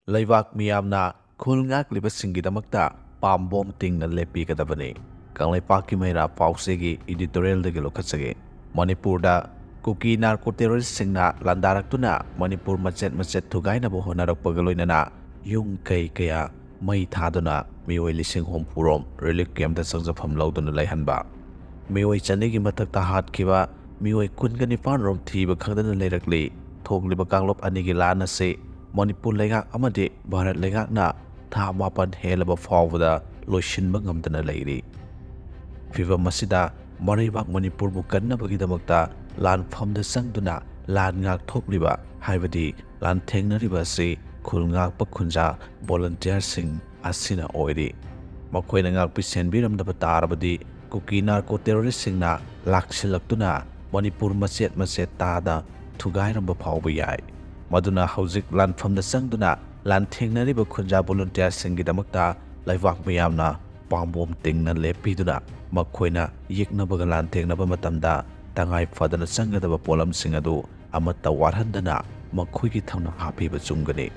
ꯂꯩꯕꯥꯛ ꯃꯤꯌꯥꯝꯅ ꯈꯨꯜ ꯉꯥꯛꯂꯤꯕꯁꯤꯡꯒꯤꯗꯃꯛꯇ ꯄꯥꯝꯕꯣꯝ ꯇꯤꯡꯅ ꯂꯦꯞꯄꯤꯒꯗꯕꯅꯤ꯫ ꯀꯪꯂꯩꯄꯥꯛꯀꯤ ꯃꯩꯔꯥ ꯄꯥꯎꯆꯦꯒꯤ ꯏꯗꯤꯇꯣꯔꯤꯌꯦꯜꯗꯒꯤ ꯂꯧꯈꯠꯆꯒꯦ꯫ ꯃꯅꯤꯄꯨꯔꯗ ꯀꯨꯀꯤ ꯅꯥꯔꯀꯣ ꯇꯦꯔꯣꯔꯤꯁꯁꯤꯡꯅ ꯂꯥꯟꯗꯥꯔꯛꯇꯨꯅ ꯃꯅꯤꯄꯨꯔ ꯃꯆꯦꯠ ꯃꯆꯦꯠ ꯊꯨꯒꯥꯏꯅꯕ ꯍꯣꯠꯅꯔꯛꯄꯒ ꯂꯣꯏꯅꯅ ꯌꯨꯝ ꯀꯩ ꯀꯌꯥ ꯃꯩ ꯊꯥꯗꯨꯅ ꯃꯤꯑꯣꯏ 60,000 ꯔꯤꯂꯤꯐ ꯀꯦꯝꯞꯇ ꯆꯪꯖꯐꯝ ꯂꯧꯗꯨꯅ ꯂꯩꯍꯟꯕ, ꯃꯤꯑꯣꯏ 200ꯒꯤ ꯃꯊꯛꯇ ꯍꯥꯠꯈꯤꯕ, ꯃꯤꯑꯣꯏ 19 ꯔꯣꯝ ꯊꯤꯕ ꯈꯪꯗꯅ ꯂꯩꯔꯛꯂꯤ꯫ ꯊꯣꯛꯂꯤꯕ ꯀꯥꯡꯂꯨꯞ ꯑꯅꯤꯒꯤ ꯂꯥꯟ ꯑꯁꯤ ꯃꯅꯤꯄꯨꯔ ꯂꯩꯉꯥꯛ ꯑꯃꯗꯤ ꯚꯥꯔꯠ ꯂꯩꯉꯥꯛꯅ ꯊꯥ 7 ꯍꯦꯜꯂꯕ ꯐꯥꯎꯕꯗ ꯂꯣꯏꯁꯤꯟꯕ ꯉꯝꯗꯅ ꯂꯩꯔꯤ꯫ ꯐꯤꯚꯝ ꯑꯁꯤꯗ ꯃꯔꯩꯕꯥꯛ ꯃꯅꯤꯄꯨꯔꯕꯨ ꯀꯟꯅꯕꯒꯤꯗꯃꯛꯇ ꯂꯥꯟꯐꯝꯗ ꯆꯪꯗꯨꯅ ꯂꯥꯟ ꯉꯥꯛꯊꯣꯛꯂꯤꯕ ꯍꯥꯏꯕꯗꯤ ꯂꯥꯟꯊꯦꯡꯅꯔꯤꯕ ꯑꯁꯤ ꯈꯨꯜ ꯉꯥꯛꯄ ꯈꯨꯟꯖꯥ ꯚꯣꯂꯨꯟꯇꯤꯌꯔꯁꯤꯡ ꯑꯁꯤꯅ ꯑꯣꯏꯔꯤ꯫ ꯃꯈꯣꯏꯅ ꯉꯥꯛꯄꯤ ꯁꯦꯟꯕꯤꯔꯝꯗꯕ ꯇꯥꯔꯕꯗꯤ ꯀꯨꯀꯤ ꯅꯥꯔꯀꯣ ꯇꯦꯔꯣꯔꯤꯁꯁꯤꯡꯅ ꯂꯥꯛꯁꯤꯜꯂꯛꯇꯨꯅ ꯃꯅꯤꯄꯨꯔ ꯃꯆꯦꯠ ꯃꯆꯦꯠ ꯇꯥꯗ ꯊꯨꯒꯥꯏꯔꯝꯕ ꯐꯥꯎꯕ ꯌꯥꯏ꯫ ꯃꯗꯨꯅ ꯍꯧꯖꯤꯛ ꯂꯥꯟꯐꯝꯗ ꯆꯪꯗꯨꯅ ꯂꯥꯟꯊꯦꯡꯅꯔꯤꯕ ꯈꯨꯟꯖꯥ ꯚꯣꯂꯨꯟꯇꯤꯌꯔꯁꯤꯡꯒꯤꯗꯃꯛꯇ ꯂꯩꯕꯥꯛ ꯃꯤꯌꯥꯝꯅ ꯄꯥꯝꯕꯣꯝ ꯇꯤꯡꯅ ꯂꯦꯞꯄꯤꯗꯨꯅ ꯃꯈꯣꯏꯅ ꯌꯦꯛꯅꯕꯒ ꯂꯥꯟꯊꯦꯡꯅꯕ ꯃꯇꯝꯗ ꯇꯉꯥꯏ ꯐꯗꯅ ꯆꯪꯒꯗꯕ ꯄꯣꯠꯂꯝꯁꯤꯡ ꯑꯗꯨ ꯑꯃꯠꯇ ꯋꯥꯠꯍꯟꯗꯅ ꯃꯈꯣꯏꯒꯤ ꯊꯧꯅꯥ ꯍꯥꯞꯄꯤꯕ ꯆꯨꯝꯒꯅꯤ꯫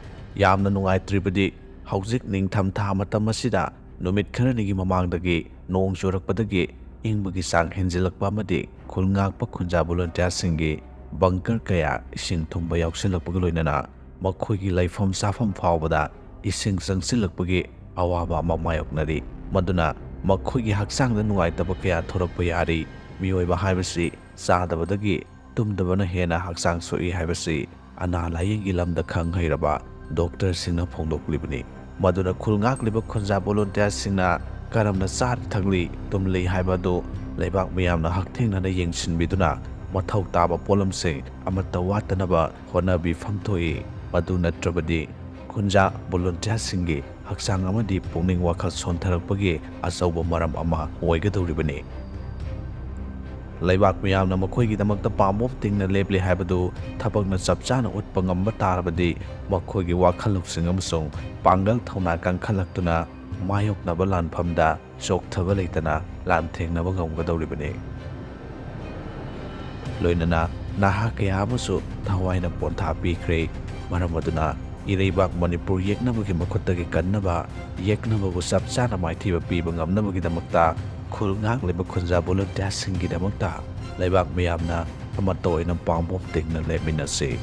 ꯌꯥꯝꯅ ꯅꯨꯡꯉꯥꯏꯇ꯭ꯔꯤꯕꯗꯤ ꯍꯧꯖꯤꯛ ꯅꯤꯡꯊꯝꯊꯥ ꯃꯇꯝ ꯑꯁꯤꯗ ꯅꯨꯃꯤꯠ ꯈꯔꯅꯤꯒꯤ ꯃꯃꯥꯡꯗꯒꯤ ꯅꯣꯡ ꯆꯨꯔꯛꯄꯗꯒꯤ ꯏꯪꯕꯒꯤ ꯆꯥꯡ ꯍꯦꯟꯖꯤꯜꯂꯛꯄ ꯑꯃꯗꯤ ꯈꯨꯜ ꯉꯥꯛꯄ ꯈꯨꯟꯖꯥ ꯚꯣꯂꯨꯟꯇꯤꯌꯔꯁꯤꯡꯒꯤ ꯕꯪꯀꯔ ꯀꯌꯥ ꯏꯁꯤꯡ ꯊꯨꯝꯕ ꯌꯥꯎꯁꯤꯜꯂꯛꯄꯒ ꯂꯣꯏꯅꯅ ꯃꯈꯣꯏꯒꯤ ꯂꯩꯐꯝ ꯆꯥꯐꯝ ꯐꯥꯎꯕꯗ ꯏꯁꯤꯡ ꯆꯪꯁꯤꯜꯂꯛꯄꯒꯤ ꯑꯋꯥꯕ ꯑꯃ ꯃꯥꯌꯣꯛꯅꯔꯤ꯫ ꯃꯗꯨꯅ ꯃꯈꯣꯏꯒꯤ ꯍꯛꯆꯥꯡꯗ ꯅꯨꯡꯉꯥꯏꯇꯕ ꯀꯌꯥ ꯊꯣꯔꯛꯄ ꯌꯥꯔꯤ꯫ ꯃꯤꯑꯣꯏꯕ ꯍꯥꯏꯕꯁꯤ ꯆꯥꯗꯕꯗꯒꯤ ꯇꯨꯝꯗꯕꯅ ꯍꯦꯟꯅ ꯍꯛꯆꯥꯡ ꯁꯣꯛꯏ ꯍꯥꯏꯕꯁꯤ ꯑꯅꯥ ꯂꯥꯌꯦꯡꯒꯤ ꯂꯝꯗ ꯈꯪ ꯍꯩꯔꯕ ꯗꯣꯛꯇꯔꯁꯤꯡꯅ ꯐꯣꯡꯗꯣꯛꯂꯤꯕꯅꯤ꯫ ꯃꯗꯨꯅ ꯈꯨꯜ ꯉꯥꯛꯂꯤꯕ ꯈꯨꯟꯖꯥ ꯚꯣꯂꯨꯟꯇꯤꯌꯔꯁꯤꯡꯅ ꯀꯔꯝꯅ ꯆꯥꯔꯤ ꯊꯛꯂꯤ ꯇꯨꯝꯂꯤ ꯍꯥꯏꯕ ꯑꯗꯨ ꯂꯩꯕꯥꯛ ꯃꯤꯌꯥꯝꯅ ꯍꯛꯊꯦꯡꯅꯅ ꯌꯦꯡꯁꯤꯟꯕꯤꯗꯨꯅ ꯃꯊꯧ ꯇꯥꯕ ꯄꯣꯠꯂꯝꯁꯤꯡ ꯑꯃꯠꯇ ꯋꯥꯠꯇꯅꯕ ꯍꯣꯠꯅꯕꯤꯐꯝ ꯊꯣꯛꯏ꯫ ꯃꯗꯨ ꯅꯠꯇ꯭ꯔꯕꯗꯤ ꯈꯨꯟꯖꯥ ꯚꯣꯂꯨꯟꯇꯤꯌꯔꯁꯤꯡꯒꯤ ꯍꯛꯆꯥꯡ ꯑꯃꯗꯤ ꯄꯨꯛꯅꯤꯡ ꯋꯥꯈꯜ ꯁꯣꯟꯊꯔꯛꯄꯒꯤ ꯑꯆꯧꯕ ꯃꯔꯝ ꯑꯃ ꯑꯣꯏꯒꯗꯧꯔꯤꯕꯅꯤ꯫ ꯂꯩꯕꯥꯛ ꯃꯤꯌꯥꯝꯅ ꯃꯈꯣꯏꯒꯤꯗꯃꯛꯇ ꯄꯥꯝꯕꯣꯝ ꯇꯤꯡꯅ ꯂꯦꯞꯂꯤ ꯍꯥꯏꯕꯗꯨ ꯊꯕꯛꯅ ꯆꯞ ꯆꯥꯅ ꯎꯠꯄ ꯉꯝꯕ ꯇꯥꯔꯕꯗꯤ ꯃꯈꯣꯏꯒꯤ ꯋꯥꯈꯜ ꯂꯧꯁꯤꯡ ꯑꯃꯁꯨꯡ ꯄꯥꯡꯒꯜ ꯊꯧꯅꯥ ꯀꯟꯈꯠꯂꯛꯇꯨꯅ ꯃꯥꯌꯣꯛꯅꯕ ꯂꯥꯟꯐꯝꯗ ꯆꯣꯛꯊꯕ ꯂꯩꯇꯅ ꯂꯥꯟꯊꯦꯡꯅꯕ ꯉꯝꯒꯗꯧꯔꯤꯕꯅꯤ꯫ ꯂꯣꯏꯅꯅ ꯅꯍꯥ ꯀꯌꯥ ꯑꯃꯁꯨ ꯊꯋꯥꯏꯅ ꯄꯣꯟꯊꯥ ꯄꯤꯈ꯭ꯔꯦ꯫ ꯃꯔꯝ ꯑꯗꯨꯅ ꯏꯔꯩꯕꯥꯛ ꯃꯅꯤꯄꯨꯔ ꯌꯦꯛꯅꯕꯒꯤ ꯃꯈꯨꯠꯇꯒꯤ ꯀꯟꯅꯕ, ꯌꯦꯛꯅꯕꯕꯨ ꯆꯞ ꯆꯥꯅ ꯃꯥꯏꯊꯤꯕ ꯄꯤꯕ ꯉꯝꯅꯕꯒꯤꯗꯃꯛꯇ ꯈꯨꯜ ꯉꯥꯛꯂꯤꯕ ꯈꯨꯟꯖꯥ ꯚꯣꯂꯨꯟꯇꯤꯌꯔꯁꯤꯡꯒꯤꯗꯃꯛꯇ ꯂꯩꯕꯥꯛ ꯃꯤꯌꯥꯝꯅ ꯑꯃꯠꯇ ꯑꯣꯏꯅ ꯄꯥꯝꯕꯣꯝ ꯇꯤꯡꯅ ꯂꯦꯞꯃꯤꯟꯅꯁꯤ꯫